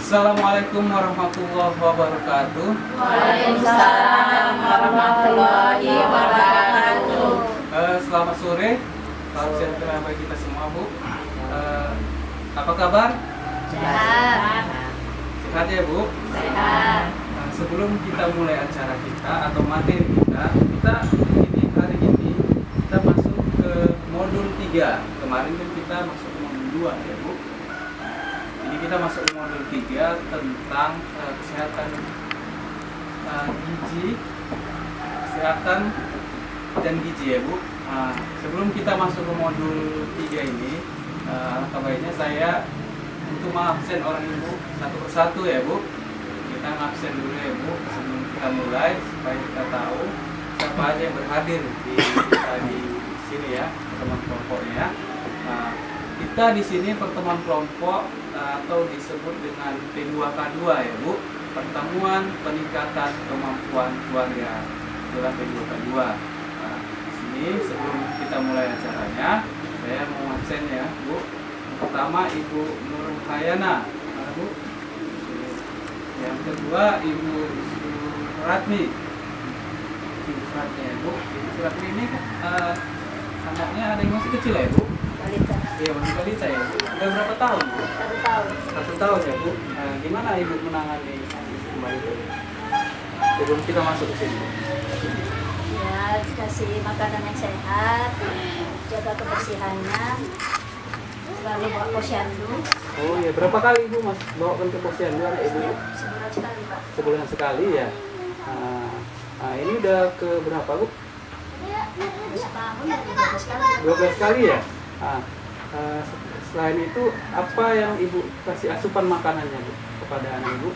Assalamualaikum warahmatullahi wabarakatuh. Waalaikumsalam warahmatullahi wabarakatuh. Selamat sore, salam sejahtera bagi kita semua, Bu. Apa kabar? Sehat. Sehat ya, Bu? Sehat. Sebelum kita mulai acara kita atau materi kita hari ini kita masuk ke modul 3. Kemarin kan kita masuk ke modul 2 ya, Bu. Jadi kita masuk ke modul 3 tentang kesehatan gizi, kesehatan dan gizi ya, Bu. Sebelum kita masuk ke modul 3 ini, alangkah baiknya saya untuk mengabsen orang Ibu satu persatu ya, Bu. Kita ngabsen dulu ya, Bu, sebelum kita mulai supaya kita tahu siapa aja yang berhadir di sini ya, pertemuan kelompoknya. Kita di sini pertemuan kelompok atau disebut dengan P2K2 ya, Bu, pertemuan peningkatan kemampuan keluarga, itulah P2K2. Di sini sebelum kita mulai acaranya, saya mau absen ya, Bu. Pertama Ibu Nur Hayana, mana, Bu? Yang kedua Ibu Suratmi. Ibu Suratmi ya, Bu. Ibu Suratmi ini anaknya ada yang masih kecil ya, Bu? Balita. Iya, masih balita ya, Bu. Udah berapa tahun, Bu? 1 tahun. 1 tahun ya, Bu. Gimana Ibu menangani balita ini? Sebelum kita masuk ke sini, Bu. Ya, kasih makanan yang sehat, jaga kebersihannya, selalu bawa posyandu. Oh iya, berapa kali Ibu mas bawakan ke posyandu anak Ibu? Sebulan sekali, Pak. Sebulan sekali ya. Ini udah ke berapa, Bu? Setahun ya, 12 kali. 12 kali ya. Selain itu apa yang Ibu kasih asupan makanannya, Bu, kepada anak Ibu?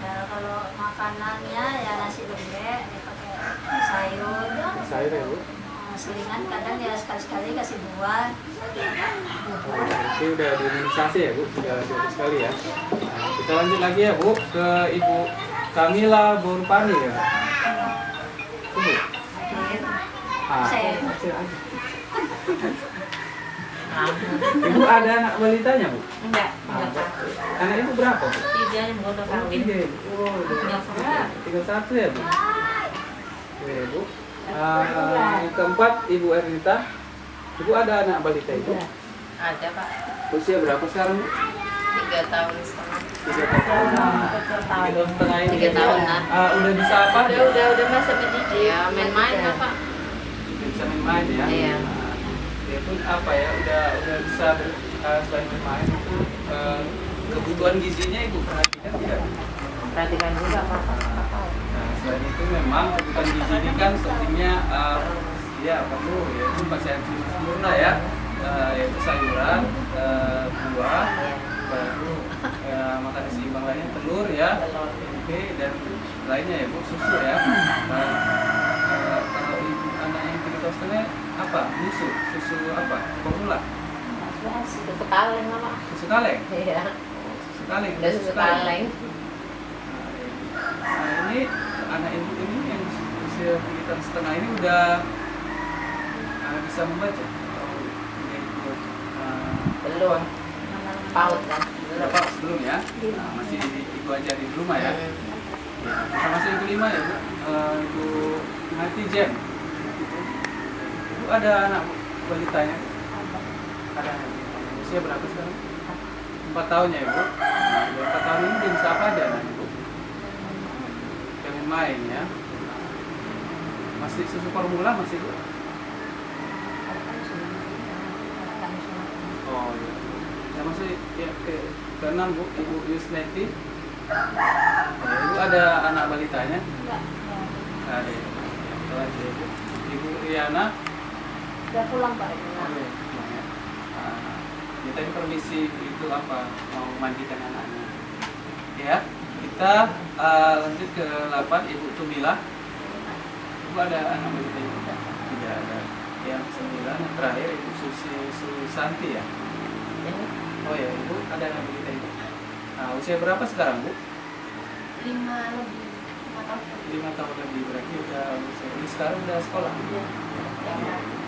Ya, kalau makanannya ya nasi lembek, dipakai sayur. Sayur ya, Bu. Selingan kadang ya sekali-sekali kasih buah. Ini udah diimunisasi ya, Bu. Udah 12 kali ya. Kita lanjut lagi ya, Bu, ke Ibu Kamila Burpani ya. Bu. Saya. Saya aja. Ibu ada anak balitanya, Bu? Enggak, Anak Ibu berapa, Bu? 3 yang baru kawin. 3 ya, Bu. Oh, tinggal 1 ya, Bu? Oke, Bu. Yang keempat, Ibu Ernita. Ibu ada anak balita itu? Ada Pak, Usia berapa sekarang, Bu? 3 tahun setengah. 3 tahun. 3 tahun setengah ini. 3 tahun lah. Udah bisa apa? Udah masa mendidik. Ya, main-main lah Pak. Bisa main-main ya? Iya. Dia pun apa ya, udah bisa selain bermain itu kebutuhan gizinya Ibu perhatikan tidak? Perhatikan juga Pak. Nah, selain itu memang kebutuhan gizi ini kan sepertinya ya perlu yaitu pasien sempurna ya, yaitu sayuran, buah, baru makanan seimbang lainnya, telur ya, tempe dan lainnya ya, Bu, susu ya. Kalau anak yang 3 tahun setengah apa? Susu apa? Formula? Susu kaleng lah Pak. Susu kaleng? Iya. Susu kaleng? Udah susu kaleng. Nah, ini anak Ibu ini yang usia 3 tahun setengah ini udah bisa membaca atau udah ikut Belum. Paut kan. berapa sebelum ya? Masih Ibu ajari di rumah ya? Kita masuk yang kelima ya, Bu. Ibu Hati Jem. Ibu ada anak balitanya? Ada. Usia berapa sekarang? 4 tahun ya, Ibu. Nah, 4 tahun ini dia bisa apa aja anak Ibu? Jangan main ya. Masih susu formula masih, Bu? Oh iya. Ya masih ya ke-6, Bu, Ibu Yusneti. Ibu ada anak balitanya? Enggak. Ada. Lagi Ibu. Ibu Riana. Udah pulang, Pak. Oke, pulang ya. Kita ini permisi itu apa mau mandikan anaknya. Ya, kita lanjut ke 8, Ibu Tumila. Ibu ada anak balita Ibu? Tidak ada. Yang 9 yang terakhir Ibu Susanti ya. Oh ya, Ibu ada anak balita Ibu. Usia berapa sekarang, Bu? 5 lebih. 5 tahun lebih, berarti udah usia ini sekarang udah sekolah.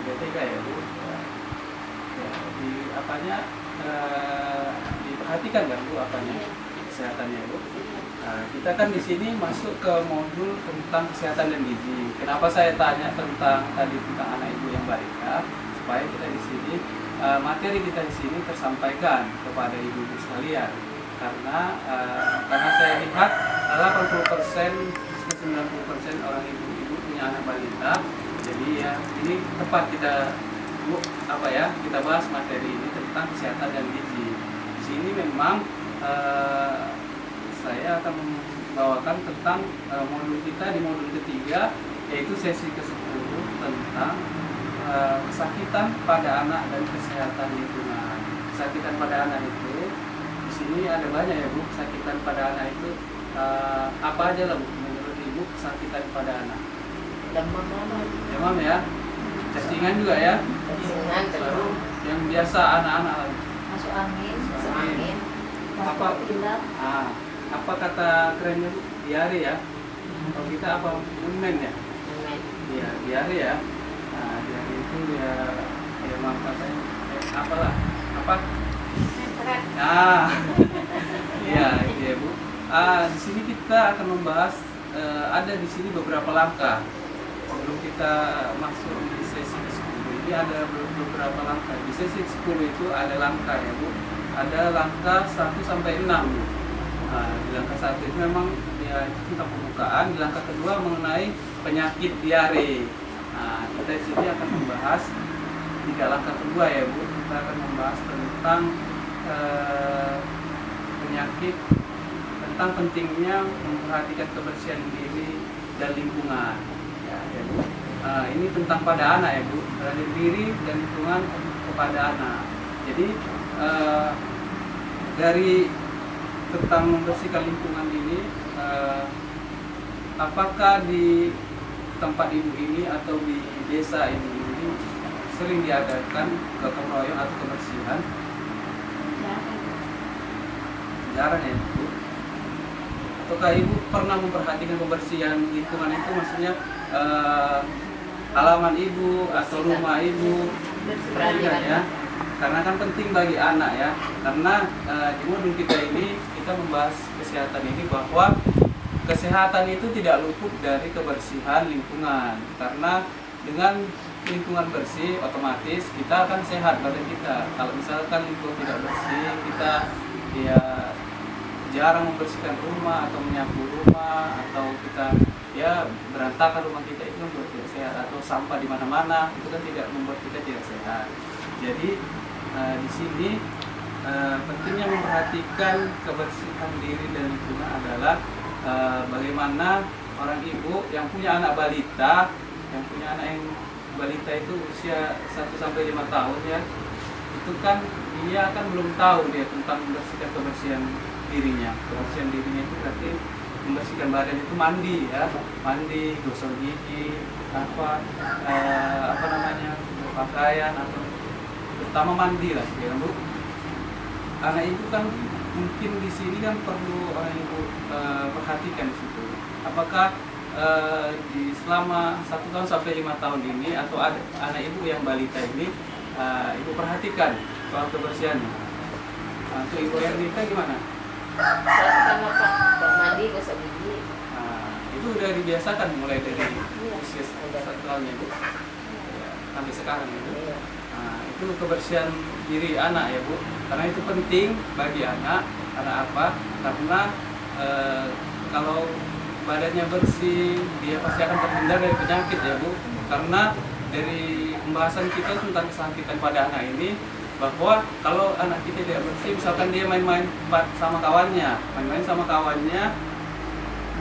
Udah TK ya, Bu. Ya, di apanya diperhatikan kan, Bu, apanya? kesehatannya Bu. Kita kan di sini masuk ke modul tentang kesehatan dan gizi. Kenapa saya tanya tentang anak ibu yang balita? Supaya kita di sini materi kita di sini tersampaikan kepada ibu-ibu sekalian. Karena saya lihat 80% 90% orang ibu-ibu punya anak balita. Jadi ya ini tepat kita kita bahas materi ini tentang kesehatan dan gizi. Di sini memang saya akan membawakan tentang modul kita di modul ketiga, yaitu sesi ke-10 tentang kesakitan pada anak dan kesehatan lingkungan. Kesakitan pada anak itu di sini ada banyak ya Bu. Kesakitan pada anak itu apa aja lah Bu menurut Ibu kesakitan pada anak? Demam ya, cacingan juga ya. Cacingan terus. Yang biasa anak-anak Masuk angin. angin. Apa? Pilek. Apa kata kerennya Bu? Diare ya. Kalau kita apa? Men ya. Iya, diare ya. Nah, diare itu ya memang katanya apalah? Apa? Keren. Nah, iya itu ya Bu. Di sini kita akan membahas ada di sini beberapa langkah. Sebelum kita masuk di sesi ke-10 ini ada beberapa langkah. Di sesi ke-10 itu ada langkah ya Bu. Ada langkah 1 sampai 6 Bu. Di langkah 1 itu memang ya itu tentang pembukaan. Di langkah kedua mengenai penyakit diare. Kita di sini akan membahas 3 langkah kedua ya Bu. Kita akan membahas tentang penyakit, tentang pentingnya memperhatikan kebersihan diri dan lingkungan. Ya Bu. Ini tentang pada anak ya Bu. Terhadap diri dan lingkungan kepada anak. Jadi dari tentang membersihkan lingkungan ini, apakah di tempat ibu ini atau di desa ini sering diadakan gotong royong atau kebersihan? Jarang ya Bu. Ataukah ibu pernah memperhatikan kebersihan lingkungan itu, maksudnya halaman ibu atau rumah ibu? Perhatikan ya. Karena kan penting bagi anak ya. Karena di modul kita ini kita membahas kesehatan ini, bahwa kesehatan itu tidak luput dari kebersihan lingkungan. Karena dengan lingkungan bersih otomatis kita akan sehat badan kita. Kalau misalkan lingkungan tidak bersih, kita ya jarang membersihkan rumah atau menyapu rumah, atau kita ya berantakan rumah kita, itu membuat tidak sehat. Atau sampah di mana-mana, itu kan tidak membuat kita tidak sehat. Jadi di sini pentingnya memperhatikan kebersihan diri dan lingkungan adalah bagaimana orang ibu yang punya anak balita, yang balita itu usia 1 sampai 5 tahun ya, itu kan dia kan belum tahu dia tentang membersihkan kebersihan dirinya. Kebersihan dirinya itu berarti membersihkan badan itu mandi ya, mandi, gosok gigi, apa namanya, pakaian, atau terutama mandi lah ya Bu. Anak ibu kan mungkin di sini kan perlu orang ibu perhatikan di situ. Apakah di selama 1 tahun sampai 5 tahun ini, atau ada anak ibu yang balita ini, ibu perhatikan soal kebersihannya? Untuk Ibu Ernita gimana? Perhatikan apa? Mandi, gosok gigi. Itu udah dibiasakan mulai dari usia 1 tahun ya Bu, sampai sekarang itu. Itu kebersihan diri anak ya Bu, karena itu penting bagi anak. Karena apa? Karena kalau badannya bersih, dia pasti akan terhindar dari penyakit ya Bu. Karena dari pembahasan kita tentang kesakitan pada anak ini, bahwa kalau anak kita tidak bersih, misalkan dia main-main sama kawannya,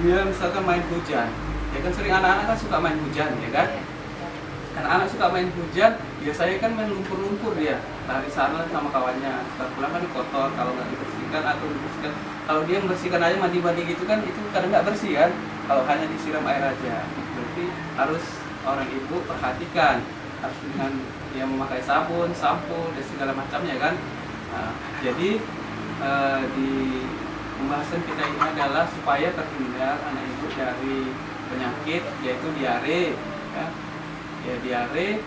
dia misalkan main hujan, ya kan sering anak-anak kan suka main hujan ya kan. Anak-anak suka main hujan, biasanya kan main lumpur-lumpur, dia lari sana sama kawannya, setelah pulang kan kotor kalau nggak dibersihkan atau dibersihkan. Kalau dia membersihkan aja mandi-mandi gitu kan, itu kadang nggak bersih kan, kalau hanya disiram air aja. Berarti harus orang ibu perhatikan, harus dengan dia memakai sabun, sampo, dan segala macamnya kan. Jadi di pembahasan kita ini adalah supaya terhindar anak ibu dari penyakit, yaitu diare ya. Ya diare,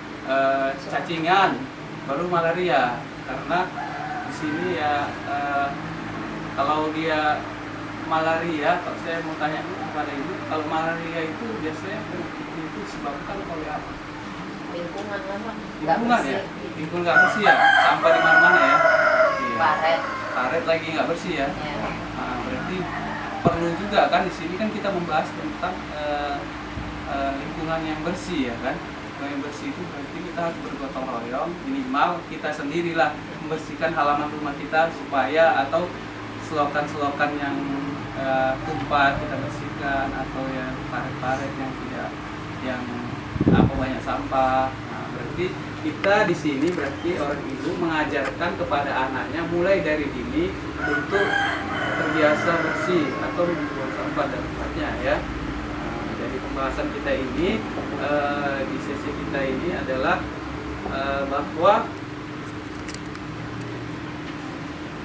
cacingan, baru malaria. Karena di sini ya Kalau dia malaria, kalau saya mau tanya kepada ibu, kalau malaria itu biasanya penyakitnya itu disebabkan oleh apa? Lingkungan lah Pak. Lingkungan ya? Lingkungan nggak bersih ya? Sampah di mana-mana ya? Iya. Paret. Karet lagi nggak bersih ya? Ya. Nah, berarti perlu juga kan di sini kan kita membahas tentang lingkungan yang bersih ya kan? Lingkungan yang bersih itu berarti kita harus bergotong royong, minimal kita sendirilah membersihkan halaman rumah kita supaya atau selokan-selokan yang tumpah kita bersihkan atau yang paret-paret yang tidak yang banyak sampah. Nah, berarti kita di sini berarti orang ibu mengajarkan kepada anaknya mulai dari dini untuk terbiasa bersih atau membuang sampah pada tempatnya ya. Nah, dari pembahasan kita ini di sesi kita ini adalah bahwa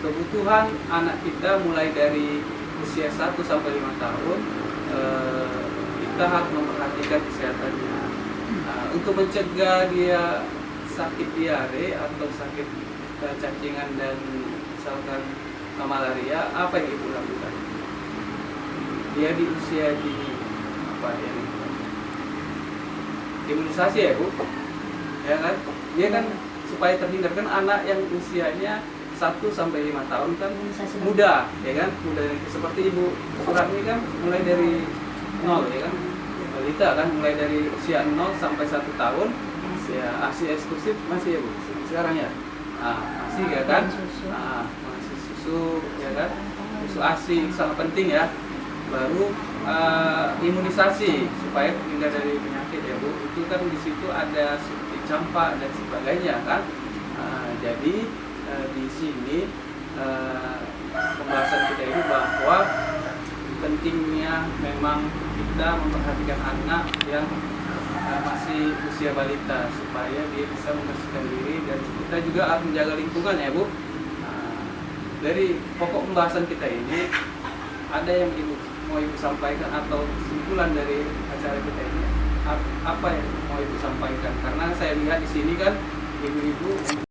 kebutuhan anak kita mulai dari usia 1 sampai 5 tahun kita harus memperhatikan kesehatannya. Untuk mencegah dia sakit diare atau sakit cacingan dan misalkan malaria, apa yang ibu lakukan? Dia di usia dini apa yang dilakukan? Imunisasi ya bu, ya kan? Dia kan supaya terhindarkan anak yang usianya 1 sampai 5 tahun kan muda, ya kan? Muda seperti ibu Surat ini kan mulai dari 0 ya kan? Balita kan mulai dari usia 0 sampai 1 tahun ya ASI eksklusif masih ya bu sekarang ya, masih ya kan, masih susu ya kan, susu ASI sangat penting ya. Baru imunisasi supaya terhindar dari penyakit ya bu, itu kan di situ ada suntik campak dan sebagainya kan. Jadi di sini pembahasan kita ini bahwa pentingnya memang kita memperhatikan anak yang masih usia balita supaya dia bisa membersihkan diri, dan kita juga harus menjaga lingkungan ya bu. Dari pokok pembahasan kita ini ada yang mau ibu sampaikan atau kesimpulan dari acara kita ini apa yang mau ibu sampaikan? Karena saya lihat di sini kan ibu-ibu